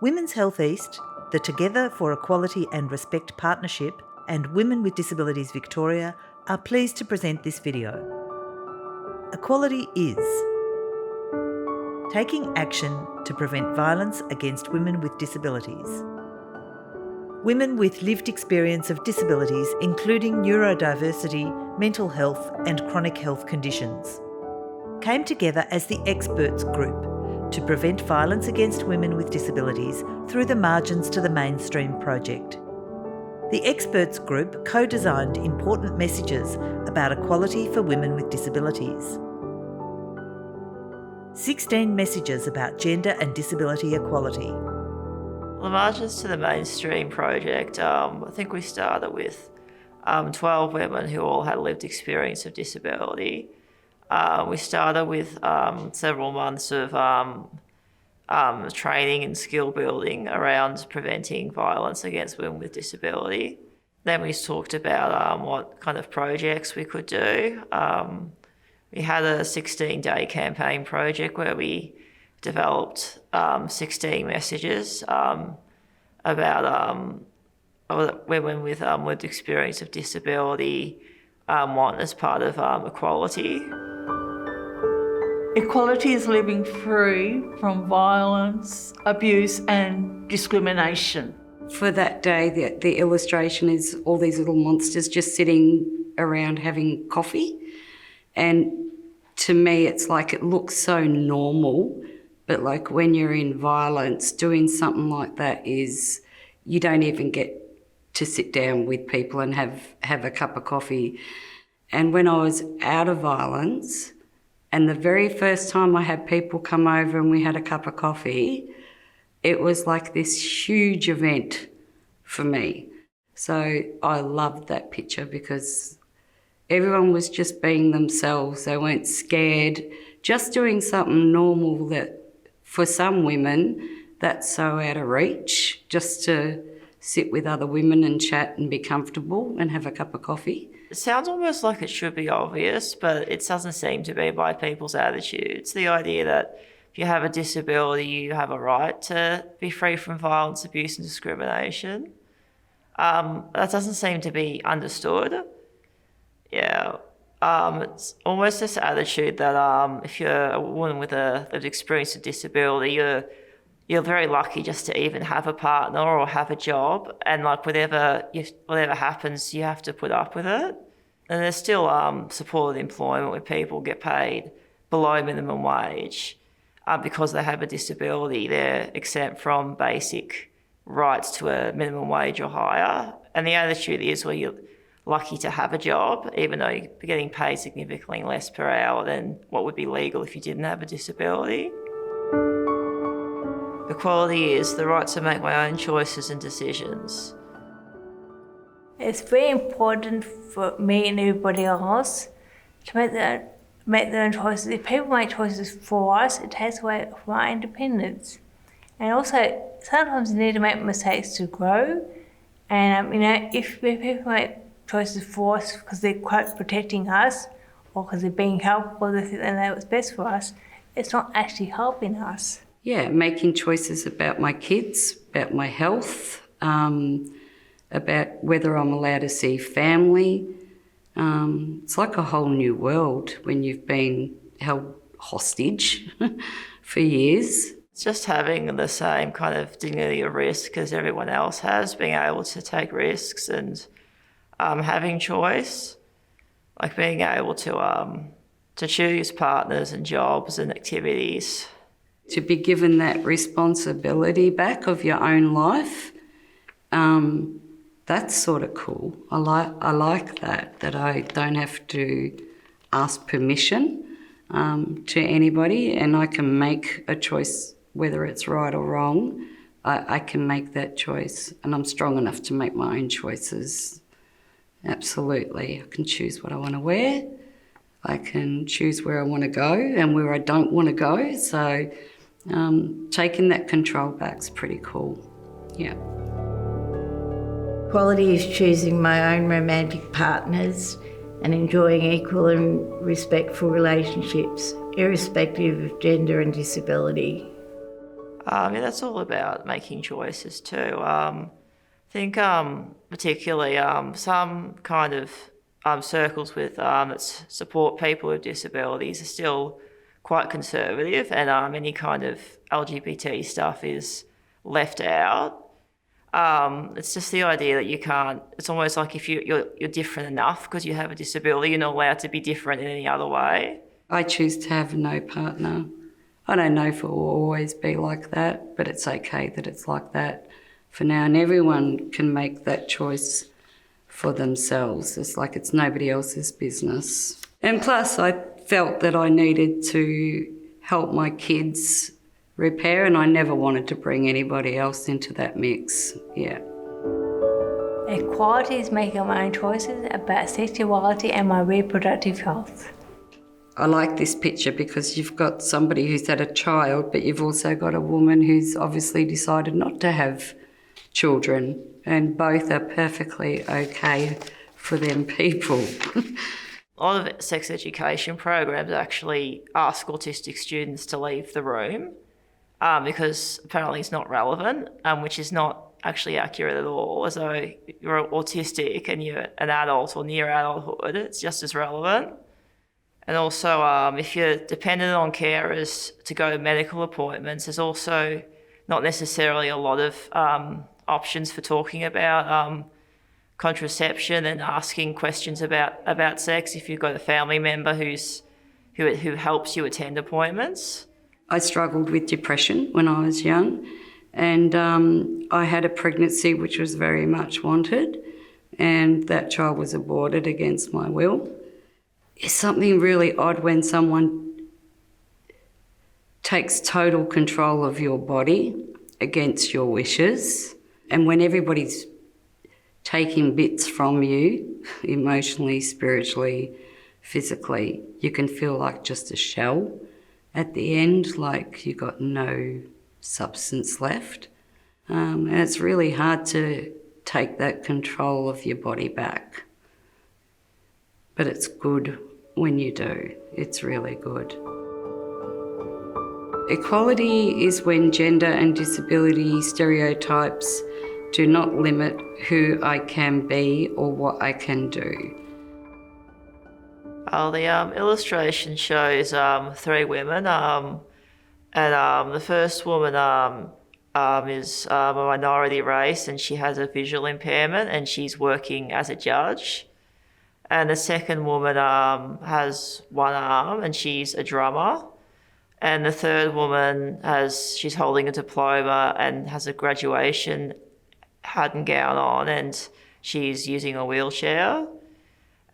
Women's Health East, the Together for Equality and Respect Partnership, and Women with Disabilities Victoria are pleased to present this video. Equality is taking action to prevent violence against women with disabilities. Women with lived experience of disabilities, including neurodiversity, mental health and chronic health conditions, came together as the Experts Group to prevent violence against women with disabilities through the Margins to the Mainstream project. The Experts Group co-designed important messages about equality for women with disabilities. 16 messages about gender and disability equality. The Margins to the Mainstream project, I think we started with 12 women who all had lived experience of disability. We started with several months of training and skill building around preventing violence against women with disability. Then we talked about what kind of projects we could do. We had a 16-day campaign project where we developed 16 messages about women with lived experience of disability want as part of equality. Equality is living free from violence, abuse and discrimination. For that day, the illustration is all these little monsters just sitting around having coffee. And to me, it's like it looks so normal, but like when you're in violence, doing something like that is, you don't even get to sit down with people and have a cup of coffee. And when I was out of violence, and the very first time I had people come over and we had a cup of coffee, it was like this huge event for me. So I loved that picture because everyone was just being themselves. They weren't scared, just doing something normal that for some women, that's so out of reach, just to sit with other women and chat and be comfortable and have a cup of coffee. It sounds almost like it should be obvious, but it doesn't seem to be by people's attitudes. The idea that if you have a disability, you have a right to be free from violence, abuse and discrimination. That doesn't seem to be understood. Yeah. It's almost this attitude that if you're a woman with a lived experience of disability, you're very lucky just to even have a partner or have a job, and like whatever happens, you have to put up with it. And there's still supported employment where people get paid below minimum wage because they have a disability. They're exempt from basic rights to a minimum wage or higher. And the attitude is, well, you're lucky to have a job, even though you're getting paid significantly less per hour than what would be legal if you didn't have a disability. Equality is the right to make my own choices and decisions. It's very important for me and everybody else to make their own choices. If people make choices for us, it takes away from our independence. And also, sometimes you need to make mistakes to grow. And if people make choices for us because they're quite protecting us or because they're being helpful, they think they know what's best for us, it's not actually helping us. Yeah, making choices about my kids, about my health, about whether I'm allowed to see family. It's like a whole new world when you've been held hostage for years. It's just having the same kind of dignity of risk as everyone else has, being able to take risks and having choice, like being able to choose partners and jobs and activities. To be given that responsibility back of your own life, that's sort of cool. I like that I don't have to ask permission to anybody, and I can make a choice, whether it's right or wrong. I can make that choice, and I'm strong enough to make my own choices. Absolutely. I can choose what I want to wear. I can choose where I want to go and where I don't want to go. So taking that control back is pretty cool. Yeah. Equality is choosing my own romantic partners and enjoying equal and respectful relationships, irrespective of gender and disability. Yeah, that's all about making choices too. I think particularly some kind of circles with that support people with disabilities are still quite conservative, and any kind of LGBT stuff is left out. It's just the idea that you can't. It's almost like if you're different enough because you have a disability, you're not allowed to be different in any other way. I choose to have no partner. I don't know if it will always be like that, but it's okay that it's like that for now. And everyone can make that choice for themselves. It's like it's nobody else's business. And plus, I felt that I needed to help my kids repair, and I never wanted to bring anybody else into that mix. Yeah. Equality is making my own choices about sexuality and my reproductive health. I like this picture because you've got somebody who's had a child, but you've also got a woman who's obviously decided not to have children, and both are perfectly okay for them people. A lot of sex education programs actually ask autistic students to leave the room because apparently it's not relevant, which is not actually accurate at all. As though you're autistic and you're an adult or near adulthood, it's just as relevant. And also, if you're dependent on carers to go to medical appointments, there's also not necessarily a lot of options for talking about contraception and asking questions about sex if you've got a family member who helps you attend appointments. I struggled with depression when I was young, and I had a pregnancy which was very much wanted, and that child was aborted against my will. It's something really odd when someone takes total control of your body against your wishes, and when everybody's taking bits from you, emotionally, spiritually, physically, you can feel like just a shell at the end, like you got no substance left. And it's really hard to take that control of your body back. But it's good when you do. It's really good. Equality is when gender and disability stereotypes do not limit who I can be or what I can do. The illustration shows 3 women, and the first woman is a minority race, and she has a visual impairment, and she's working as a judge. And the second woman has one arm, and she's a drummer. And the third woman she's holding a diploma and has a graduation hat and gown on, and she's using a wheelchair.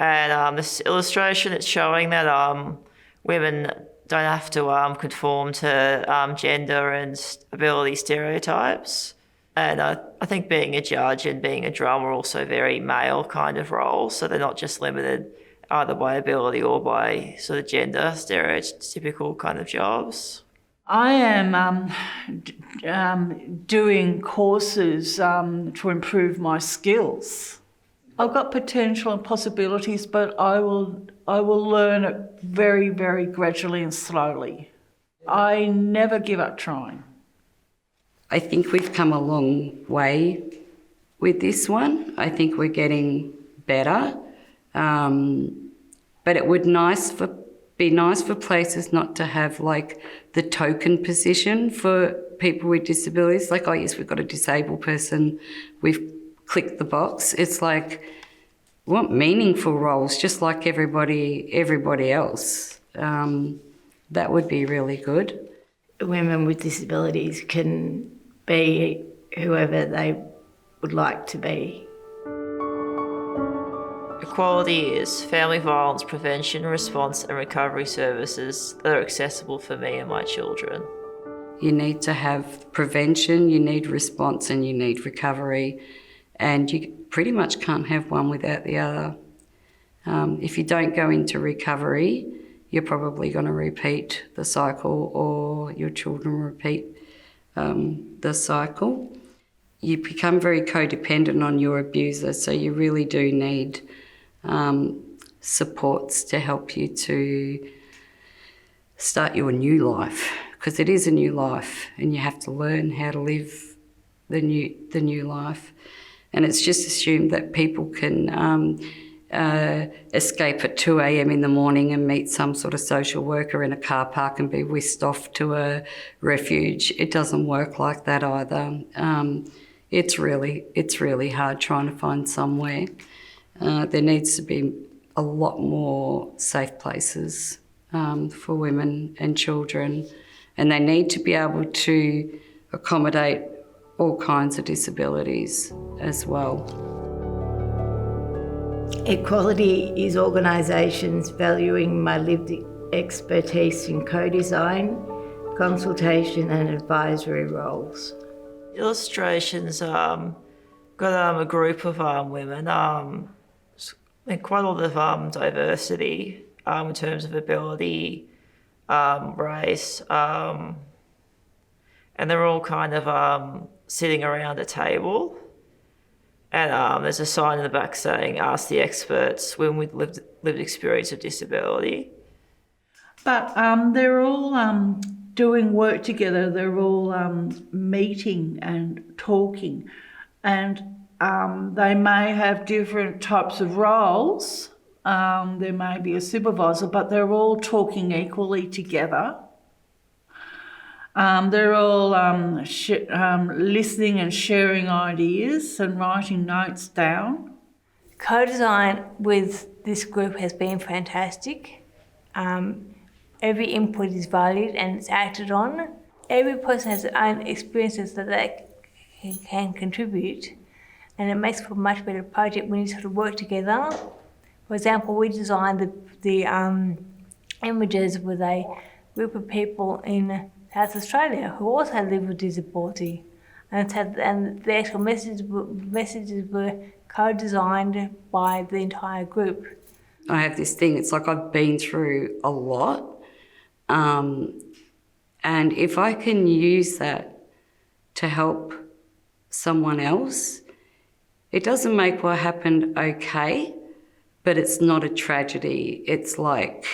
And this illustration, it's showing that women don't have to conform to gender and ability stereotypes. And I think being a judge and being a drummer are also very male kind of roles, so they're not just limited either by ability or by sort of gender stereotypical kind of jobs. I am doing courses to improve my skills. I've got potential and possibilities, but I will learn it very, very gradually and slowly. I never give up trying. I think we've come a long way with this one. I think we're getting better. But it would be nice for places not to have like the token position for people with disabilities. Like, oh yes, we've got a disabled person, we've clicked the box. It's like, we want meaningful roles, just like everybody else. That would be really good. Women with disabilities can be whoever they would like to be. Equality is family violence prevention, response and recovery services that are accessible for me and my children. You need to have prevention, you need response, and you need recovery, and you pretty much can't have one without the other. If you don't go into recovery, you're probably going to repeat the cycle, or your children repeat the cycle. You become very codependent on your abuser, so you really do need supports to help you to start your new life, because it is a new life and you have to learn how to live the new life. And it's just assumed that people can escape at 2 a.m. in the morning and meet some sort of social worker in a car park and be whisked off to a refuge. It doesn't work like that either. It's really hard trying to find somewhere. There needs to be a lot more safe places for women and children, and they need to be able to accommodate all kinds of disabilities as well. Equality is organisations valuing my lived expertise in co-design, consultation and advisory roles. Illustrations got a group of women and quite a lot of diversity in terms of ability, race, and they're all kind of sitting around a table. And there's a sign in the back saying, "Ask the experts, women with lived experience of disability." But they're all doing work together. They're all meeting and talking, and they may have different types of roles. There may be a supervisor, but they're all talking equally together. They're all listening and sharing ideas and writing notes down. Co-design with this group has been fantastic. Every input is valued and it's acted on. Every person has their own experiences that they can contribute, and it makes for a much better project when you sort of work together. For example, we designed the images with a group of people in South Australia who also live with disability, and the actual messages were co-designed by the entire group. I have this thing, it's like I've been through a lot, and if I can use that to help someone else, it doesn't make what happened okay, but it's not a tragedy. It's like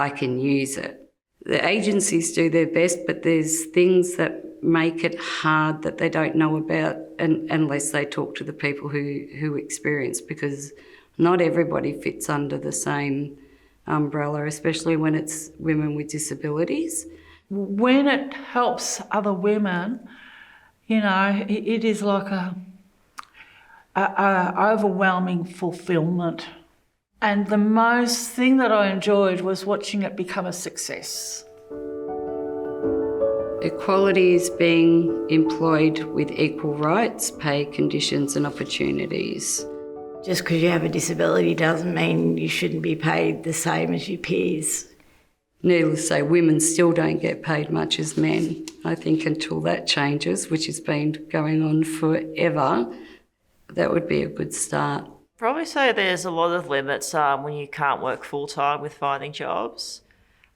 I can use it. The agencies do their best, but there's things that make it hard that they don't know about unless they talk to the people who experience, because not everybody fits under the same umbrella, especially when it's women with disabilities. When it helps other women, you know, it is like a overwhelming fulfilment. And the most thing that I enjoyed was watching it become a success. Equality is being employed with equal rights, pay, conditions and opportunities. Just because you have a disability doesn't mean you shouldn't be paid the same as your peers. Needless to say, women still don't get paid much as men. I think until that changes, which has been going on forever, that would be a good start. Probably say there's a lot of limits when you can't work full-time with finding jobs.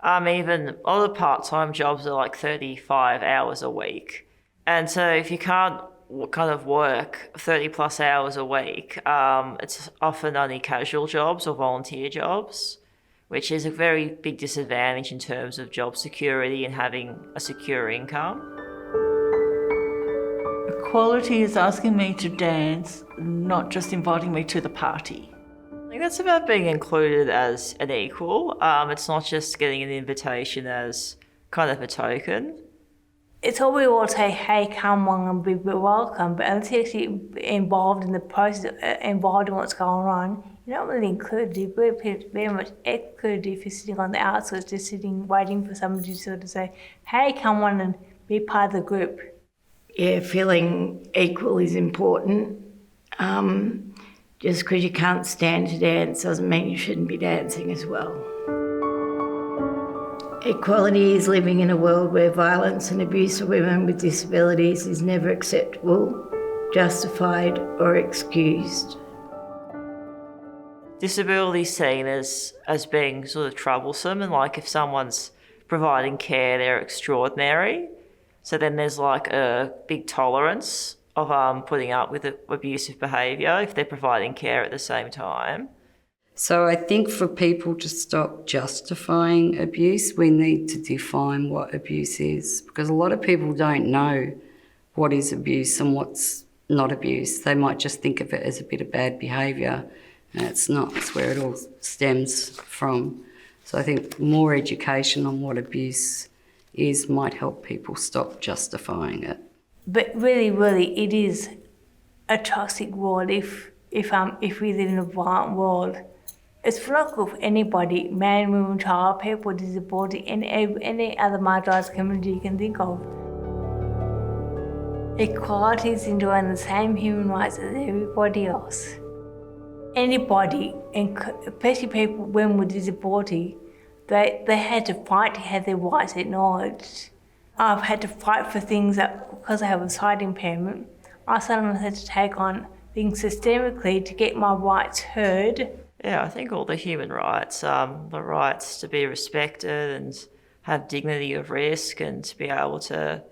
Even all the part-time jobs are like 35 hours a week. And so if you can't kind of work 30 plus hours a week, it's often only casual jobs or volunteer jobs, which is a very big disadvantage in terms of job security and having a secure income. Equality is asking me to dance, not just inviting me to the party. I think that's about being included as an equal. It's not just getting an invitation as kind of a token. It's all we all say, hey, come on and be welcome, but unless you're actually involved in the process, involved in what's going on, you're not really included. We're very much excluded if you're sitting on the outskirts, just sitting, waiting for somebody to sort of say, hey, come on and be part of the group. Yeah, feeling equal is important. Just because you can't stand to dance doesn't mean you shouldn't be dancing as well. Equality is living in a world where violence and abuse of women with disabilities is never acceptable, justified or excused. Disability is seen as being sort of troublesome, and like if someone's providing care, they're extraordinary. So then there's like a big tolerance of putting up with abusive behaviour if they're providing care at the same time. So I think for people to stop justifying abuse, we need to define what abuse is, because a lot of people don't know what is abuse and what's not abuse. They might just think of it as a bit of bad behaviour, and it's not. It's where it all stems from. So I think more education on what abuse is might help people stop justifying it. But really, it is a toxic world if we live in a violent world. It's for not good for anybody, man, woman, child, people with disability, and any other marginalised community you can think of. Equality is enjoying the same human rights as everybody else. Anybody, especially people, women with disability, they had to fight to have their rights acknowledged. I've had to fight for things that, because I have a sight impairment, I sometimes had to take on things systemically to get my rights heard. Yeah, I think all the human rights, the rights to be respected and have dignity of risk and to be able to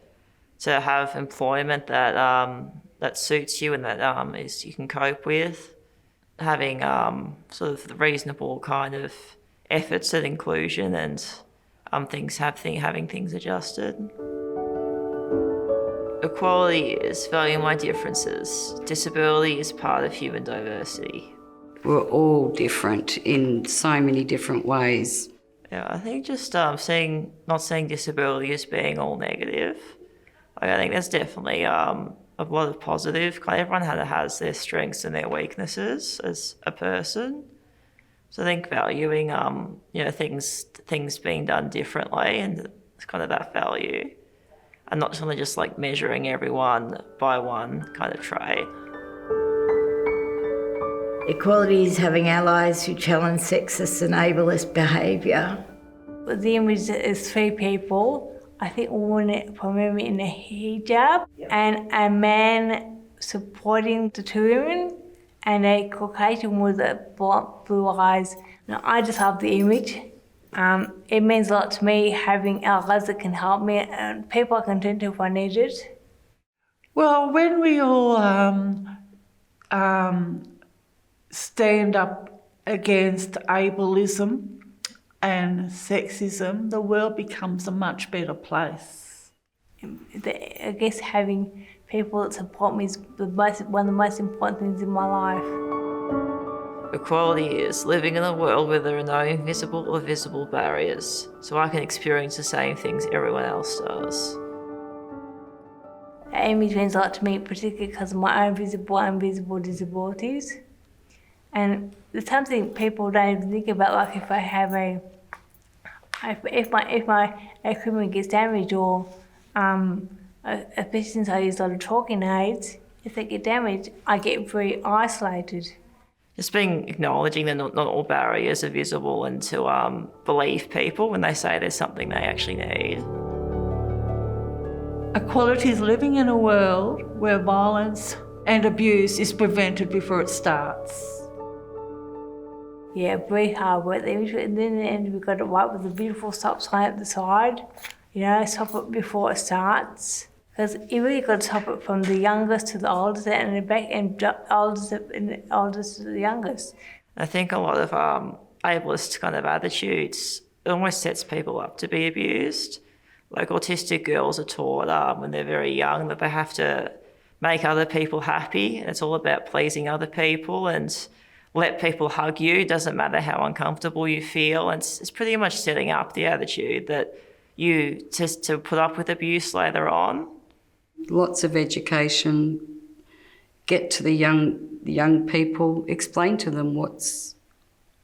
have employment that suits you and that is you can cope with, having sort of the reasonable kind of efforts at inclusion and having things adjusted. Equality is valuing my differences. Disability is part of human diversity. We're all different in so many different ways. Yeah, I think just not seeing disability as being all negative. Like, I think there's definitely a lot of positive. Everyone has their strengths and their weaknesses as a person. So I think valuing things being done differently and it's kind of that value, and not only just like measuring everyone by one kind of trait. Equality is having allies who challenge sexist and ableist behaviour. The image is three people, I think one from women in a hijab, and a man supporting the two women, and a Caucasian with blue eyes. Now, I just love the image. It means a lot to me having allies that can help me and people I can turn to if I need it. Well, when we all stand up against ableism and sexism, the world becomes a much better place. I guess having people that support me is one of the most important things in my life. Equality is living in a world where there are no invisible or visible barriers, so I can experience the same things everyone else does. That image means a lot to me, particularly because of my own visible and invisible disabilities. And there's something people don't even think about, like if I have if my equipment gets damaged, or especially since I use a lot of talking aids, if they get damaged, I get very isolated. Just acknowledging that not all barriers are visible, and to believe people when they say there's something they actually need. Equality is living in a world where violence and abuse is prevented before it starts. Yeah, very hard work. And then in the end, we've got it right with a beautiful stop sign at the side. Stop it before it starts. Because you really got to stop it from the youngest to the oldest, and the back and oldest to the youngest. I think a lot of ableist kind of attitudes, it almost sets people up to be abused. Like autistic girls are taught when they're very young that they have to make other people happy, and it's all about pleasing other people and let people hug you, doesn't matter how uncomfortable you feel. And it's pretty much setting up the attitude that you just to put up with abuse later on. Lots of education, get to the young people, explain to them what's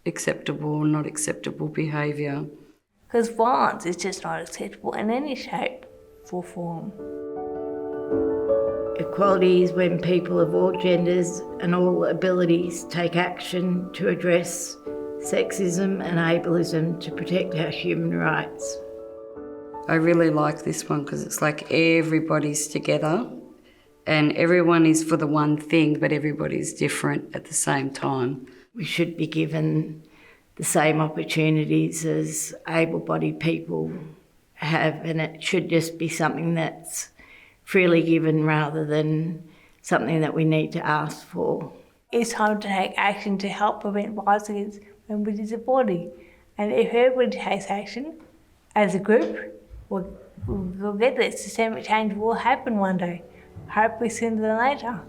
acceptable or not acceptable behaviour. Because violence is just not acceptable in any shape or form. Equality is when people of all genders and all abilities take action to address sexism and ableism to protect our human rights. I really like this one because it's like everybody's together and everyone is for the one thing, but everybody's different at the same time. We should be given the same opportunities as able-bodied people have, and it should just be something that's freely given rather than something that we need to ask for. It's time to take action to help prevent violence against women with disability. And if everybody takes action as a group, we'll get that systemic change will happen one day, hopefully sooner than later.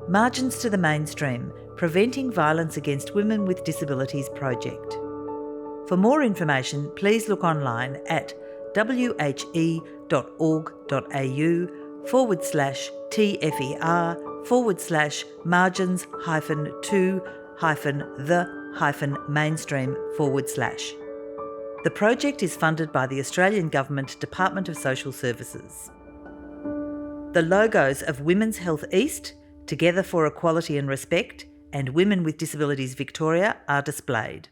Margins to the Mainstream, Preventing Violence Against Women with Disabilities project. For more information, please look online at whe.org.au/TFER/margins-to-the-mainstream/. The project is funded by the Australian Government Department of Social Services. The logos of Women's Health East, Together for Equality and Respect, and Women with Disabilities Victoria are displayed.